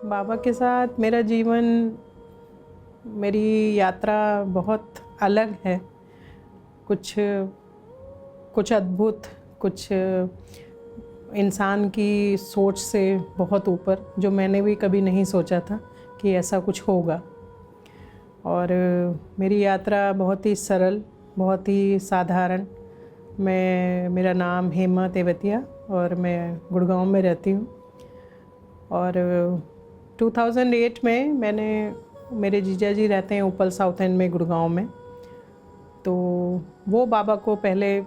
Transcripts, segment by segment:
बाबा के साथ मेरा जीवन, मेरी यात्रा बहुत अलग है। कुछ कुछ अद्भुत, कुछ इंसान की सोच से बहुत ऊपर, जो मैंने भी कभी नहीं सोचा था कि ऐसा कुछ होगा। और मेरी यात्रा बहुत ही सरल, बहुत ही साधारण। मेरा नाम हेमा तेवतिया और मैं गुड़गांव में रहती हूँ। और 2008 में मेरे जीजा जी रहते हैं ऊपर साउथ एंड में, गुड़गांव में। तो वो बाबा को पहले,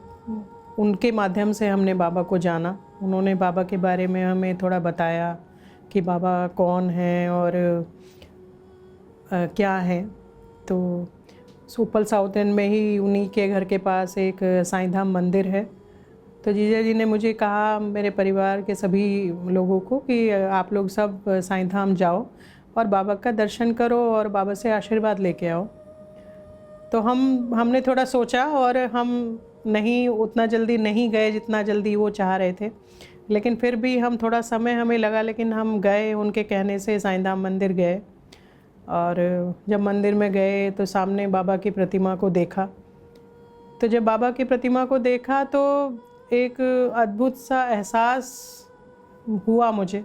उनके माध्यम से हमने बाबा को जाना। उन्होंने बाबा के बारे में हमें थोड़ा बताया कि बाबा कौन है और क्या है। तो ऊपर साउथ एंड में ही उन्हीं के घर के पास एक साईं धाम मंदिर है। तो जीजा जी ने मुझे कहा, मेरे परिवार के सभी लोगों को, कि आप लोग सब साईं धाम जाओ और बाबा का दर्शन करो और बाबा से आशीर्वाद लेके आओ। तो हमने थोड़ा सोचा और हम नहीं, उतना जल्दी नहीं गए जितना जल्दी वो चाह रहे थे, लेकिन फिर भी हम थोड़ा समय हमें लगा, लेकिन हम गए। उनके कहने से साईं धाम मंदिर गए और जब मंदिर में गए तो सामने बाबा की प्रतिमा को देखा। तो जब बाबा की प्रतिमा को देखा तो एक अद्भुत सा एहसास हुआ मुझे।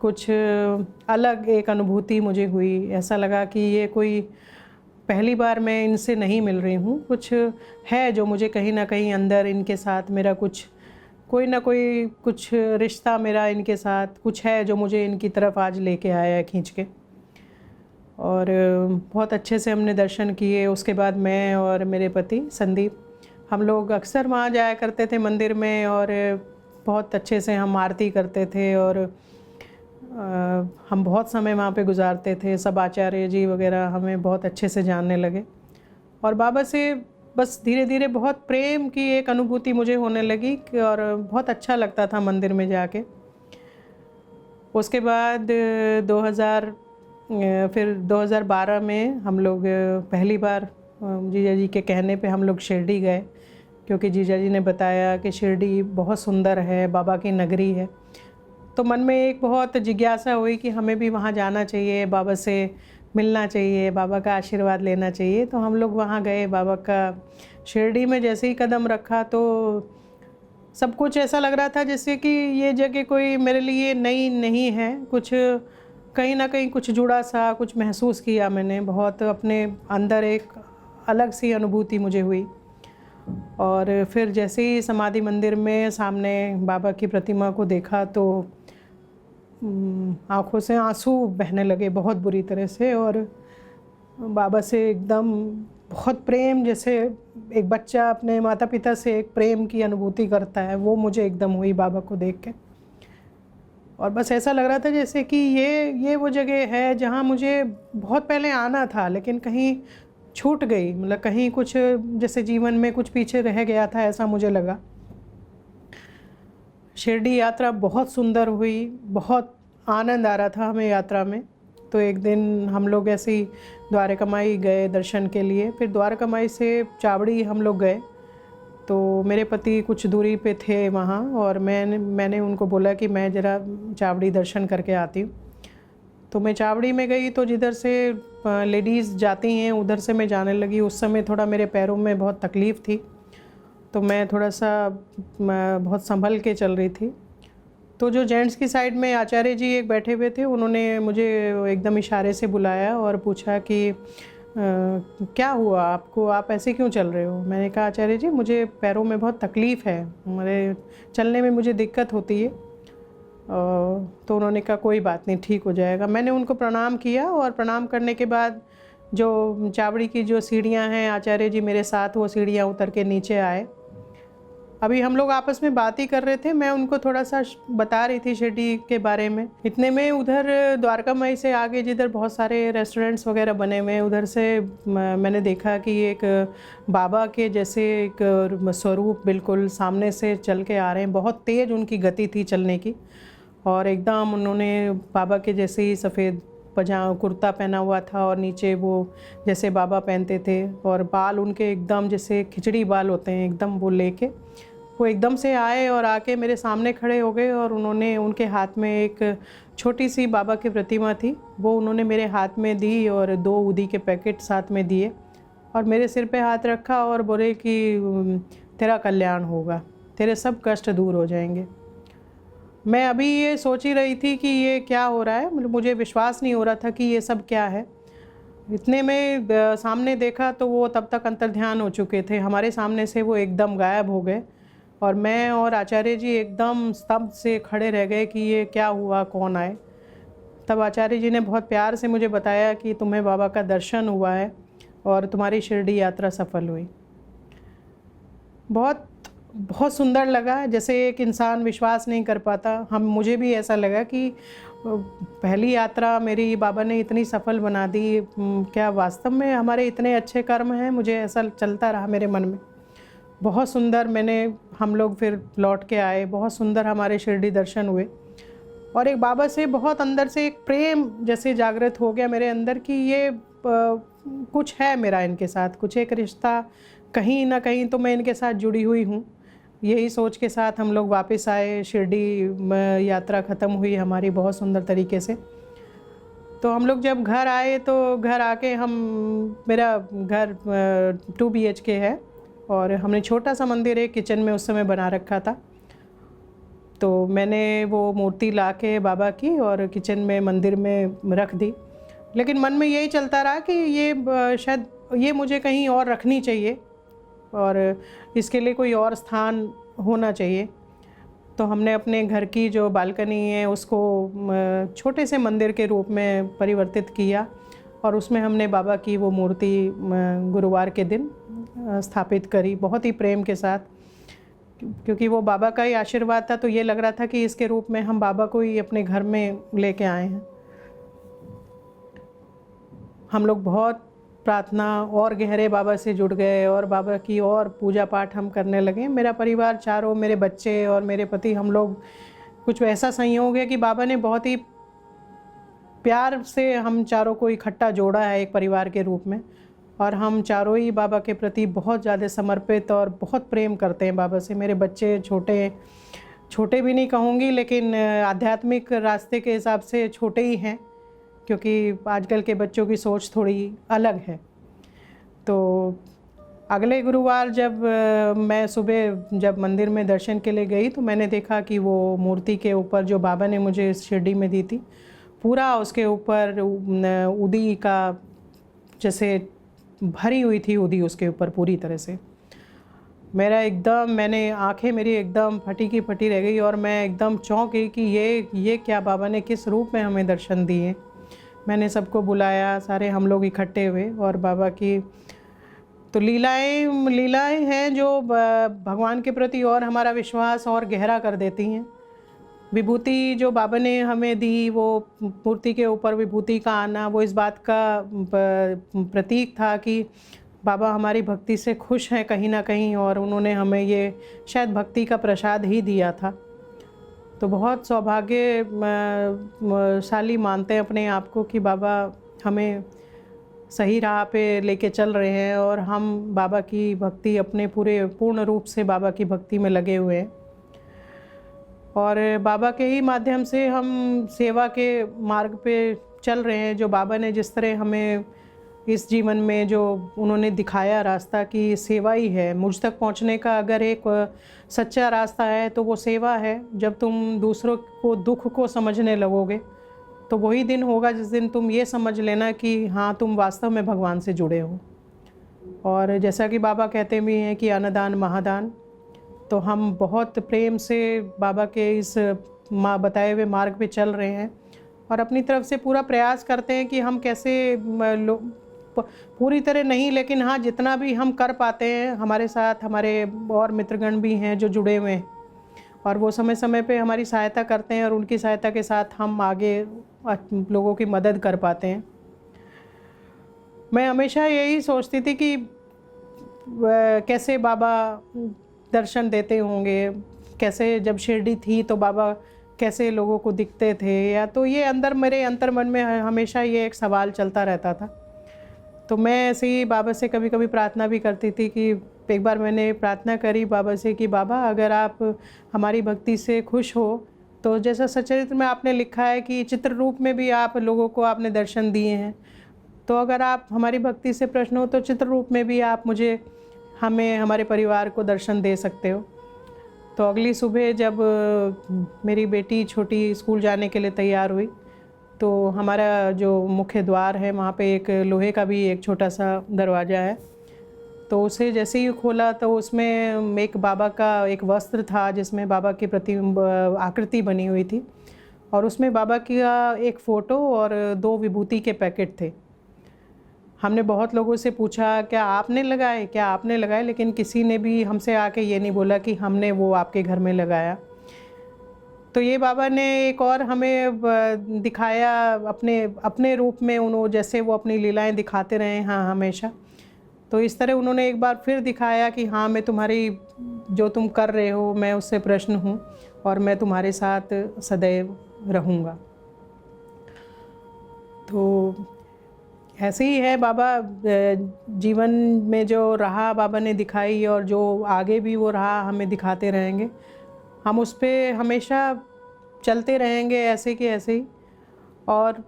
कुछ अलग एक अनुभूति मुझे हुई। ऐसा लगा कि ये कोई पहली बार मैं इनसे नहीं मिल रही हूँ। कुछ है जो मुझे कहीं ना कहीं अंदर इनके साथ मेरा कोई ना कोई कुछ रिश्ता मेरा इनके साथ कुछ है जो मुझे इनकी तरफ आज लेके आया है खींच के। और बहुत अच्छे से हमने दर्शन किए। उसके बाद मैं और मेरे पति संदीप, हम लोग अक्सर वहाँ जाया करते थे मंदिर में और बहुत अच्छे से हम आरती करते थे और हम बहुत समय वहाँ पे गुजारते थे। सब आचार्य जी वगैरह हमें बहुत अच्छे से जानने लगे और बाबा से बस धीरे धीरे बहुत प्रेम की एक अनुभूति मुझे होने लगी और बहुत अच्छा लगता था मंदिर में जाके। उसके बाद 2012 में हम लोग पहली बार जीजा जी के कहने पे हम लोग शिरडी गए, क्योंकि जीजा जी ने बताया कि शिरडी बहुत सुंदर है, बाबा की नगरी है। तो मन में एक बहुत जिज्ञासा हुई कि हमें भी वहाँ जाना चाहिए, बाबा से मिलना चाहिए, बाबा का आशीर्वाद लेना चाहिए। तो हम लोग वहाँ गए। बाबा का शिरडी में जैसे ही कदम रखा तो सब कुछ ऐसा लग रहा था जैसे कि ये जगह कोई मेरे लिए नई नहीं है। कुछ कहीं ना कहीं कुछ जुड़ा सा कुछ महसूस किया मैंने। बहुत अपने अंदर एक अलग सी अनुभूति मुझे हुई। और फिर जैसे ही समाधि मंदिर में सामने बाबा की प्रतिमा को देखा तो आँखों से आंसू बहने लगे बहुत बुरी तरह से। और बाबा से एकदम बहुत प्रेम, जैसे एक बच्चा अपने माता पिता से एक प्रेम की अनुभूति करता है, वो मुझे एकदम हुई बाबा को देख के। और बस ऐसा लग रहा था जैसे कि ये वो जगह है जहाँ मुझे बहुत पहले आना था, लेकिन कहीं छूट गई। मतलब कहीं कुछ जैसे जीवन में कुछ पीछे रह गया था, ऐसा मुझे लगा। शिरडी यात्रा बहुत सुंदर हुई, बहुत आनंद आ रहा था हमें यात्रा में। तो एक दिन हम लोग ऐसे ही द्वारकामाई गए दर्शन के लिए। फिर द्वारकामाई से चावड़ी हम लोग गए। तो मेरे पति कुछ दूरी पे थे वहाँ और मैंने उनको बोला कि मैं ज़रा चावड़ी दर्शन करके आती हूँ। तो मैं चावड़ी में गई तो जिधर से लेडीज़ जाती हैं उधर से मैं जाने लगी। उस समय थोड़ा मेरे पैरों में बहुत तकलीफ़ थी, तो मैं थोड़ा सा बहुत संभल के चल रही थी। तो जो जेंट्स की साइड में आचार्य जी एक बैठे हुए थे, उन्होंने मुझे एकदम इशारे से बुलाया और पूछा कि क्या हुआ आपको, आप ऐसे क्यों चल रहे हो। मैंने कहा, आचार्य जी मुझे पैरों में बहुत तकलीफ़ है, मेरे चलने में मुझे दिक्कत होती है। तो उन्होंने कहा कोई बात नहीं, ठीक हो जाएगा। मैंने उनको प्रणाम किया और प्रणाम करने के बाद जो चावड़ी की जो सीढ़ियाँ हैं, आचार्य जी मेरे साथ वो सीढ़ियाँ उतर के नीचे आए। अभी हम लोग आपस में बात ही कर रहे थे, मैं उनको थोड़ा सा बता रही थी शिरडी के बारे में। इतने में उधर द्वारकामाई से आगे जिधर बहुत सारे रेस्टोरेंट्स वगैरह बने हुए हैं, उधर से मैंने देखा कि एक बाबा के जैसे एक स्वरूप बिल्कुल सामने से चल के आ रहे हैं। बहुत तेज़ उनकी गति थी चलने की और एकदम उन्होंने बाबा के जैसे ही सफ़ेद कुर्ता पहना हुआ था और नीचे वो जैसे बाबा पहनते थे, और बाल उनके एकदम जैसे खिचड़ी बाल होते हैं एकदम, वो लेके वो एकदम से आए और आके मेरे सामने खड़े हो गए और उन्होंने, उनके हाथ में एक छोटी सी बाबा की प्रतिमा थी, वो उन्होंने मेरे हाथ में दी और 2 ऊदी के पैकेट साथ में दिए और मेरे सिर पे हाथ रखा और बोले कि तेरा कल्याण होगा, तेरे सब कष्ट दूर हो जाएंगे। मैं अभी ये सोच ही रही थी कि ये क्या हो रहा है, मुझे विश्वास नहीं हो रहा था कि ये सब क्या है। इतने में सामने देखा तो वो तब तक अंतर्ध्यान हो चुके थे, हमारे सामने से वो एकदम गायब हो गए और मैं और आचार्य जी एकदम स्तब्ध से खड़े रह गए कि ये क्या हुआ, कौन आए। तब आचार्य जी ने बहुत प्यार से मुझे बताया कि तुम्हें बाबा का दर्शन हुआ है और तुम्हारी शिरडी यात्रा सफल हुई। बहुत बहुत सुंदर लगा, जैसे एक इंसान विश्वास नहीं कर पाता, मुझे भी ऐसा लगा कि पहली यात्रा मेरी बाबा ने इतनी सफल बना दी, क्या वास्तव में हमारे इतने अच्छे कर्म हैं, मुझे ऐसा चलता रहा मेरे मन में। बहुत सुंदर हम लोग फिर लौट के आए, बहुत सुंदर हमारे शिरडी दर्शन हुए और एक बाबा से बहुत अंदर से एक प्रेम जैसे जागृत हो गया मेरे अंदर कि ये कुछ है मेरा इनके साथ, कुछ एक रिश्ता कहीं ना कहीं तो मैं इनके साथ जुड़ी हुई हूँ। यही सोच के साथ हम लोग वापस आए, शिरडी यात्रा ख़त्म हुई हमारी बहुत सुंदर तरीके से। तो हम लोग जब घर आए तो घर आके मेरा घर 2 BHK है और हमने छोटा सा मंदिर एक किचन में उस समय बना रखा था। तो मैंने वो मूर्ति लाके बाबा की और किचन में मंदिर में रख दी, लेकिन मन में यही चलता रहा कि ये शायद ये मुझे कहीं और रखनी चाहिए और इसके लिए कोई और स्थान होना चाहिए। तो हमने अपने घर की जो बालकनी है उसको छोटे से मंदिर के रूप में परिवर्तित किया और उसमें हमने बाबा की वो मूर्ति गुरुवार के दिन स्थापित करी, बहुत ही प्रेम के साथ, क्योंकि वो बाबा का ही आशीर्वाद था। तो ये लग रहा था कि इसके रूप में हम बाबा को ही अपने घर में लेके आए हैं। हम लोग बहुत प्रार्थना और गहरे बाबा से जुड़ गए और बाबा की और पूजा पाठ हम करने लगे। मेरा परिवार चारों, मेरे बच्चे और मेरे पति, हम लोग कुछ ऐसा संयोग है कि बाबा ने बहुत ही प्यार से हम चारों को इकट्ठा जोड़ा है एक परिवार के रूप में और हम चारों ही बाबा के प्रति बहुत ज़्यादा समर्पित और बहुत प्रेम करते हैं बाबा से। मेरे बच्चे छोटे भी नहीं कहूँगी, लेकिन आध्यात्मिक रास्ते के हिसाब से छोटे ही हैं, क्योंकि आजकल के बच्चों की सोच थोड़ी अलग है। तो अगले गुरुवार जब मैं सुबह जब मंदिर में दर्शन के लिए गई तो मैंने देखा कि वो मूर्ति के ऊपर जो बाबा ने मुझे शिरडी में दी थी, पूरा उसके ऊपर ऊदी का जैसे भरी हुई थी ऊदी उसके ऊपर पूरी तरह से। आंखें मेरी एकदम फटी की फटी रह गई और मैं एकदम चौंक गई कि ये क्या, बाबा ने किस रूप में हमें दर्शन दिए। मैंने सबको बुलाया, सारे हम लोग इकट्ठे हुए और बाबा की तो लीलाएं हैं जो भगवान के प्रति और हमारा विश्वास और गहरा कर देती हैं। विभूति जो बाबा ने हमें दी, वो मूर्ति के ऊपर विभूति का आना, वो इस बात का प्रतीक था कि बाबा हमारी भक्ति से खुश हैं कहीं ना कहीं और उन्होंने हमें ये शायद भक्ति का प्रसाद ही दिया था। तो बहुत सौभाग्यशाली मानते हैं अपने आप को कि बाबा हमें सही राह पे लेके चल रहे हैं और हम बाबा की भक्ति अपने पूर्ण रूप से बाबा की भक्ति में लगे हुए हैं और बाबा के ही माध्यम से हम सेवा के मार्ग पे चल रहे हैं। जो बाबा ने जिस तरह हमें इस जीवन में जो उन्होंने दिखाया रास्ता कि सेवा ही है, मुझ तक पहुंचने का अगर एक सच्चा रास्ता है तो वो सेवा है। जब तुम दूसरों को दुख को समझने लगोगे तो वही दिन होगा जिस दिन तुम ये समझ लेना कि हाँ, तुम वास्तव में भगवान से जुड़े हो। और जैसा कि बाबा कहते भी हैं कि अन्नदान महादान, तो हम बहुत प्रेम से बाबा के इस बताए हुए मार्ग पे चल रहे हैं और अपनी तरफ से पूरा प्रयास करते हैं कि हम कैसे पूरी तरह नहीं, लेकिन हाँ जितना भी हम कर पाते हैं। हमारे साथ हमारे और मित्रगण भी हैं जो जुड़े हुए हैं और वो समय समय पे हमारी सहायता करते हैं और उनकी सहायता के साथ हम आगे लोगों की मदद कर पाते हैं। मैं हमेशा यही सोचती थी कि कैसे बाबा दर्शन देते होंगे, कैसे जब शिरडी थी तो बाबा कैसे लोगों को दिखते थे, या तो ये मेरे अंतर मन में हमेशा ये एक सवाल चलता रहता था। तो मैं ऐसे ही बाबा से कभी कभी प्रार्थना भी करती थी कि एक बार मैंने प्रार्थना करी बाबा से कि बाबा अगर आप हमारी भक्ति से खुश हो, तो जैसा सच्चरित्र में आपने लिखा है कि चित्र रूप में भी आप लोगों को आपने दर्शन दिए हैं, तो अगर आप हमारी भक्ति से प्रसन्न हो तो चित्र रूप में भी आप मुझे हमें हमारे परिवार को दर्शन दे सकते हो। तो अगली सुबह जब मेरी बेटी छोटी स्कूल जाने के लिए तैयार हुई, तो हमारा जो मुख्य द्वार है वहाँ पे एक लोहे का भी एक छोटा सा दरवाज़ा है, तो उसे जैसे ही खोला तो उसमें एक बाबा का एक वस्त्र था जिसमें बाबा की प्रतिबिंब आकृति बनी हुई थी, और उसमें बाबा की एक फ़ोटो और 2 विभूति के पैकेट थे। हमने बहुत लोगों से पूछा क्या आपने लगाए, क्या आपने लगाए, लेकिन किसी ने भी हमसे आके ये नहीं बोला कि हमने वो आपके घर में लगाया। तो ये बाबा ने एक और हमें दिखाया अपने अपने रूप में, उन्होंने जैसे वो अपनी लीलाएं दिखाते रहे हैं हाँ हमेशा, तो इस तरह उन्होंने एक बार फिर दिखाया कि हाँ मैं तुम्हारी जो तुम कर रहे हो मैं उससे प्रसन्न हूँ और मैं तुम्हारे साथ सदैव रहूँगा। तो ऐसे ही है बाबा जीवन में जो रहा बाबा ने दिखाई, और जो आगे भी वो रहा हमें दिखाते रहेंगे। हम उस पर हमेशा चलते रहेंगे ऐसे कि ऐसे ही। और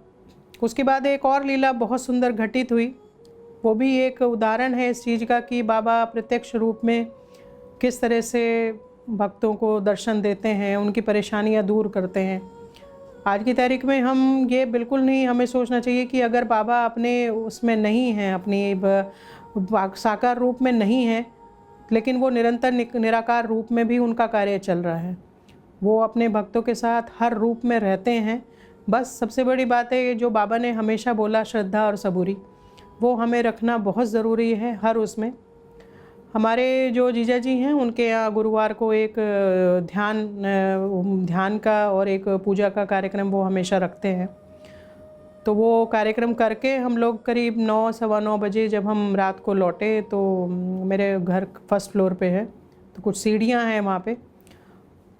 उसके बाद एक और लीला बहुत सुंदर घटित हुई, वो भी एक उदाहरण है इस चीज़ का कि बाबा प्रत्यक्ष रूप में किस तरह से भक्तों को दर्शन देते हैं, उनकी परेशानियां दूर करते हैं। आज की तारीख में हम ये बिल्कुल नहीं हमें सोचना चाहिए कि अगर बाबा अपने उसमें नहीं हैं, अपनी साकार रूप में नहीं हैं, लेकिन वो निरंतर निराकार रूप में भी उनका कार्य चल रहा है। वो अपने भक्तों के साथ हर रूप में रहते हैं। बस सबसे बड़ी बात है जो बाबा ने हमेशा बोला, श्रद्धा और सबूरी, वो हमें रखना बहुत ज़रूरी है हर उसमें। हमारे जो जीजा जी हैं उनके यहाँ गुरुवार को एक ध्यान का और एक पूजा का कार्यक्रम वो हमेशा रखते हैं। तो वो कार्यक्रम करके हम लोग करीब 9 सवा 9 बजे जब हम रात को लौटे, तो मेरे घर फर्स्ट फ्लोर पे है, तो कुछ सीढ़ियाँ हैं वहाँ पे।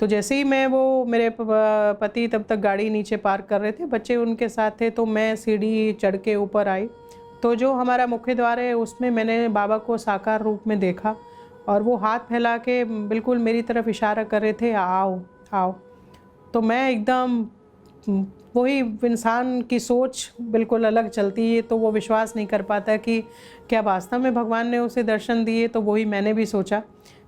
तो जैसे ही मैं वो मेरे पति तब तक गाड़ी नीचे पार्क कर रहे थे, बच्चे उनके साथ थे, तो मैं सीढ़ी चढ़ के ऊपर आई, तो जो हमारा मुख्य द्वार है उसमें मैंने बाबा को साकार रूप में देखा, और वो हाथ फैला के बिल्कुल मेरी तरफ इशारा कर रहे थे, आओ आओ। तो मैं एकदम, वही इंसान की सोच बिल्कुल अलग चलती है, तो वो विश्वास नहीं कर पाता कि क्या वास्तव में भगवान ने उसे दर्शन दिए। तो वही मैंने भी सोचा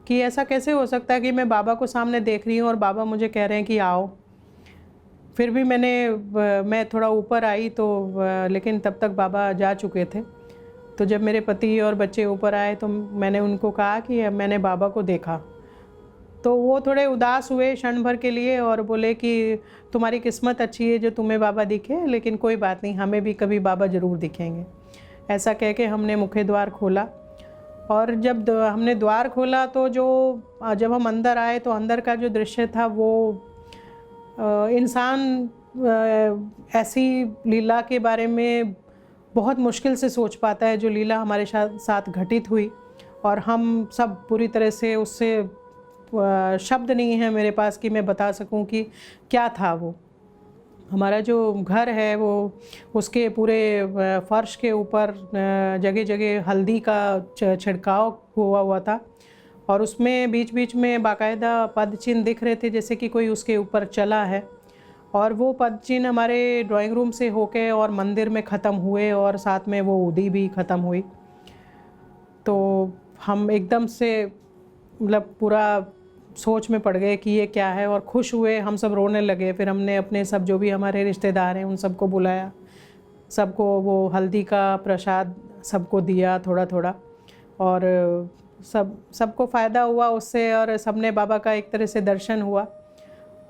कि ऐसा कैसे हो सकता है कि मैं बाबा को सामने देख रही हूँ और बाबा मुझे कह रहे हैं कि आओ। फिर भी मैं थोड़ा ऊपर आई, तो लेकिन तब तक बाबा जा चुके थे। तो जब मेरे पति और बच्चे ऊपर आए तो मैंने उनको कहा कि मैंने बाबा को देखा। तो वो थोड़े उदास हुए क्षण भर के लिए और बोले कि तुम्हारी किस्मत अच्छी है जो तुम्हें बाबा दिखे, लेकिन कोई बात नहीं, हमें भी कभी बाबा ज़रूर दिखेंगे। ऐसा कह के हमने मुख्य द्वार खोला, और जब हमने द्वार खोला तो जब हम अंदर आए तो अंदर का जो दृश्य था वो इंसान ऐसी लीला के बारे में बहुत मुश्किल से सोच पाता है जो लीला हमारे साथ घटित हुई, और हम सब पूरी तरह से उससे शब्द नहीं है मेरे पास कि मैं बता सकूं कि क्या था वो। हमारा जो घर है वो उसके पूरे फर्श के ऊपर जगह जगह हल्दी का छिड़काव हुआ था, और उसमें बीच बीच में बाकायदा पद चिन्ह दिख रहे थे जैसे कि कोई उसके ऊपर चला है। और वो पद चिन्ह हमारे ड्राइंग रूम से होके और मंदिर में ख़त्म हुए, और साथ में वो उदी भी ख़त्म हुई। तो हम एकदम से मतलब पूरा सोच में पड़ गए कि ये क्या है, और खुश हुए, हम सब रोने लगे। फिर हमने अपने सब जो भी हमारे रिश्तेदार हैं उन सबको बुलाया, सबको वो हल्दी का प्रसाद सबको दिया थोड़ा थोड़ा, और सबको फ़ायदा हुआ उससे, और सबने बाबा का एक तरह से दर्शन हुआ।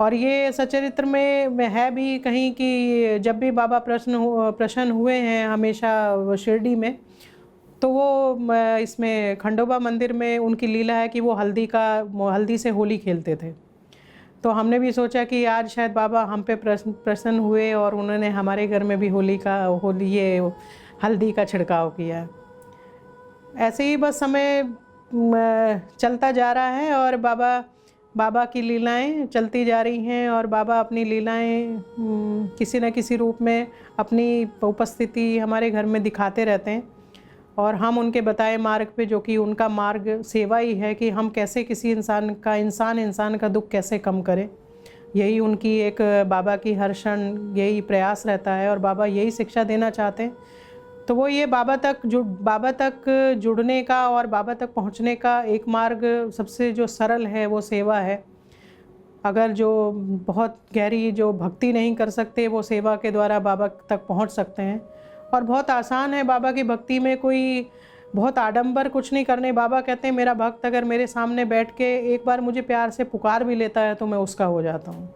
और ये सचरित्र में है भी कहीं कि जब भी बाबा प्रसन्न हुए हैं हमेशा शिरडी में, तो वो इसमें खंडोबा मंदिर में उनकी लीला है कि वो हल्दी से होली खेलते थे। तो हमने भी सोचा कि आज शायद बाबा हम पे प्रसन्न हुए और उन्होंने हमारे घर में भी हल्दी का छिड़काव किया। ऐसे ही बस समय चलता जा रहा है, और बाबा की लीलाएं चलती जा रही हैं, और बाबा अपनी लीलाएं किसी न किसी रूप में अपनी उपस्थिति हमारे घर में दिखाते रहते हैं। और हम उनके बताए मार्ग पे, जो कि उनका मार्ग सेवा ही है कि हम कैसे किसी इंसान का दुख कैसे कम करें। यही उनकी एक बाबा की हर क्षण यही प्रयास रहता है और बाबा यही शिक्षा देना चाहते हैं। तो वो ये बाबा तक जुड़ने का और बाबा तक पहुंचने का एक मार्ग सबसे जो सरल है वो सेवा है। अगर जो बहुत गहरी जो भक्ति नहीं कर सकते वो सेवा के द्वारा बाबा तक पहुंच सकते हैं। और बहुत आसान है बाबा की भक्ति में, कोई बहुत आडंबर कुछ नहीं करने। बाबा कहते हैं मेरा भक्त अगर मेरे सामने बैठ के एक बार मुझे प्यार से पुकार भी लेता है तो मैं उसका हो जाता हूँ।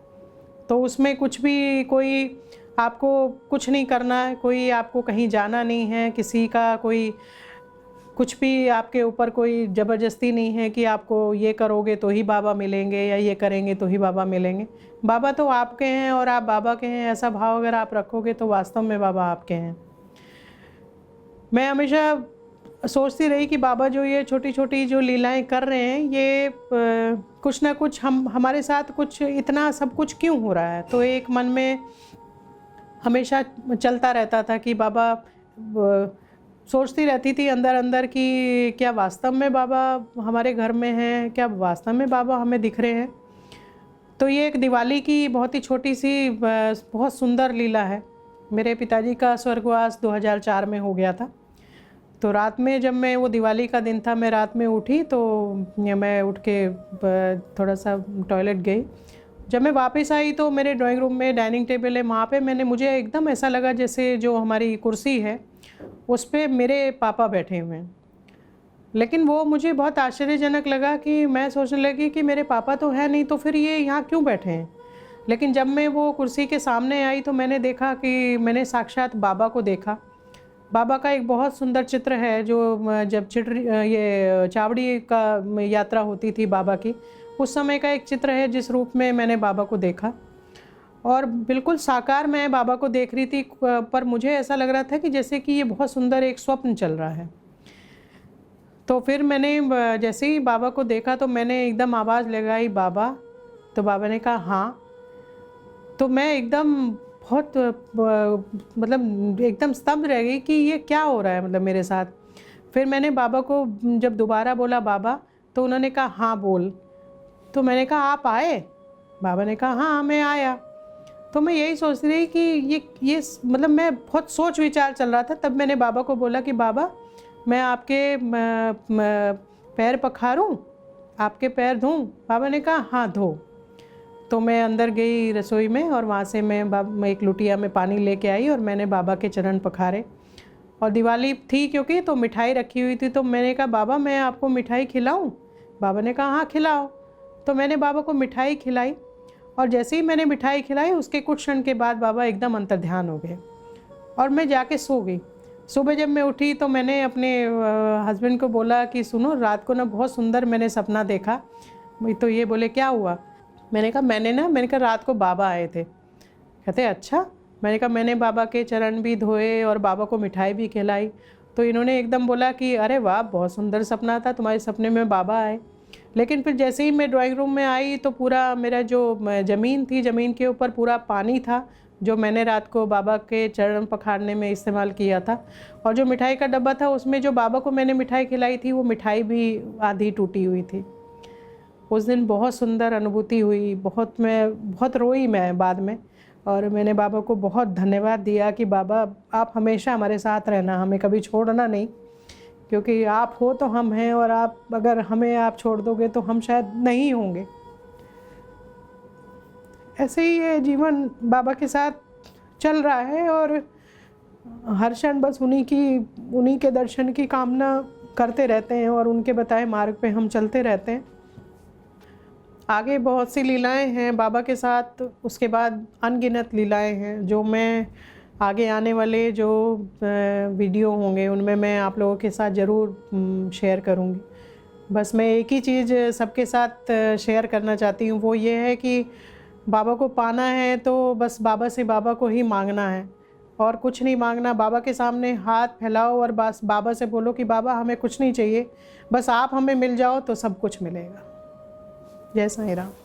तो उसमें कुछ भी कोई आपको कुछ नहीं करना है, कोई आपको कहीं जाना नहीं है, किसी का कोई कुछ भी आपके ऊपर कोई ज़बरदस्ती नहीं है कि आपको ये करोगे तो ही बाबा मिलेंगे या ये करेंगे तो ही बाबा मिलेंगे। बाबा तो आपके हैं और आप बाबा के हैं, ऐसा भाव अगर आप रखोगे तो वास्तव में बाबा आपके हैं। मैं हमेशा सोचती रही कि बाबा जो ये छोटी छोटी जो लीलाएं कर रहे हैं ये कुछ ना कुछ हमारे साथ कुछ इतना सब कुछ क्यों हो रहा है। तो एक मन में हमेशा चलता रहता था कि बाबा, सोचती रहती थी अंदर अंदर कि क्या वास्तव में बाबा हमारे घर में हैं, क्या वास्तव में बाबा हमें दिख रहे हैं। तो ये एक दिवाली की बहुत ही छोटी सी बहुत सुंदर लीला है। मेरे पिताजी का स्वर्गवास 2004 में हो गया था। तो रात में जब मैं, वो दिवाली का दिन था, मैं रात में उठी तो मैं उठ के थोड़ा सा टॉयलेट गई। जब मैं वापस आई तो मेरे ड्राइंग रूम में डाइनिंग टेबल है, वहाँ पे मुझे एकदम ऐसा लगा जैसे जो हमारी कुर्सी है उस पर मेरे पापा बैठे हुए हैं। लेकिन वो मुझे बहुत आश्चर्यजनक लगा कि मैं सोचने लगी कि मेरे पापा तो है नहीं, तो फिर ये यहाँ क्यों बैठे हैं। लेकिन जब मैं वो कुर्सी के सामने आई तो मैंने देखा कि मैंने साक्षात बाबा को देखा। बाबा का एक बहुत सुंदर चित्र है जो जब ये चावड़ी का यात्रा होती थी बाबा की, उस समय का एक चित्र है जिस रूप में मैंने बाबा को देखा। और बिल्कुल साकार मैं बाबा को देख रही थी, पर मुझे ऐसा लग रहा था कि जैसे कि ये बहुत सुंदर एक स्वप्न चल रहा है। तो फिर मैंने जैसे ही बाबा को देखा तो मैंने एकदम आवाज़ लगाई, बाबा। तो बाबा ने कहा हाँ। तो मैं एकदम बहुत मतलब एकदम स्तब्ध रह गई कि ये क्या हो रहा है, मतलब मेरे साथ। फिर मैंने बाबा को जब दोबारा बोला बाबा, तो उन्होंने कहा हाँ बोल। तो मैंने कहा आप आए। बाबा ने कहा हाँ मैं आया। तो मैं यही सोच रही कि ये मतलब मैं बहुत सोच विचार चल रहा था। तब मैंने बाबा को बोला कि बाबा मैं आपके पैर पखारूं, आपके पैर धोऊं। बाबा ने कहा हाँ धो। तो मैं अंदर गई रसोई में और वहाँ से मैं एक लुटिया में पानी लेके आई और मैंने बाबा के चरण पखारे। और दिवाली थी क्योंकि, तो मिठाई रखी हुई थी। तो मैंने कहा बाबा मैं आपको मिठाई खिलाऊं। बाबा ने कहा हाँ खिलाओ। तो मैंने बाबा को मिठाई खिलाई और जैसे ही मैंने मिठाई खिलाई उसके कुछ क्षण के बाद बाबा एकदम अंतर्ध्यान हो गए और मैं जाके सो गई। सुबह जब मैं उठी तो मैंने अपने हस्बैंड को बोला कि सुनो रात को ना बहुत सुंदर मैंने सपना देखा। तो ये बोले क्या हुआ। मैंने कहा रात को बाबा आए थे। कहते अच्छा। मैंने कहा मैंने बाबा के चरण भी धोए और बाबा को मिठाई भी खिलाई। तो इन्होंने एकदम बोला कि अरे वाह बहुत सुंदर सपना था, तुम्हारे सपने में बाबा आए। लेकिन फिर जैसे ही मैं ड्राइंग रूम में आई तो पूरा मेरा जो ज़मीन थी, ज़मीन के ऊपर पूरा पानी था जो मैंने रात को बाबा के चरण पखारने में इस्तेमाल किया था। और जो मिठाई का डब्बा था उसमें जो बाबा को मैंने मिठाई खिलाई थी वो मिठाई भी आधी टूटी हुई थी। उस दिन बहुत सुंदर अनुभूति हुई, बहुत रोई मैं बाद में। और मैंने बाबा को बहुत धन्यवाद दिया कि बाबा आप हमेशा हमारे साथ रहना, हमें कभी छोड़ना नहीं, क्योंकि आप हो तो हम हैं और अगर हमें आप छोड़ दोगे तो हम शायद नहीं होंगे। ऐसे ही ये जीवन बाबा के साथ चल रहा है और हर क्षण बस उन्हीं के दर्शन की कामना करते रहते हैं और उनके बताए मार्ग पे हम चलते रहते हैं। आगे बहुत सी लीलाएं हैं बाबा के साथ, उसके बाद अनगिनत लीलाएं हैं जो मैं आगे आने वाले जो वीडियो होंगे उनमें मैं आप लोगों के साथ ज़रूर शेयर करूंगी। बस मैं एक ही चीज़ सबके साथ शेयर करना चाहती हूँ, वो ये है कि बाबा को पाना है तो बस बाबा से बाबा को ही मांगना है और कुछ नहीं मांगना। बाबा के सामने हाथ फैलाओ और बस बाबा से बोलो कि बाबा हमें कुछ नहीं चाहिए, बस आप हमें मिल जाओ तो सब कुछ मिलेगा। जय साईं राम।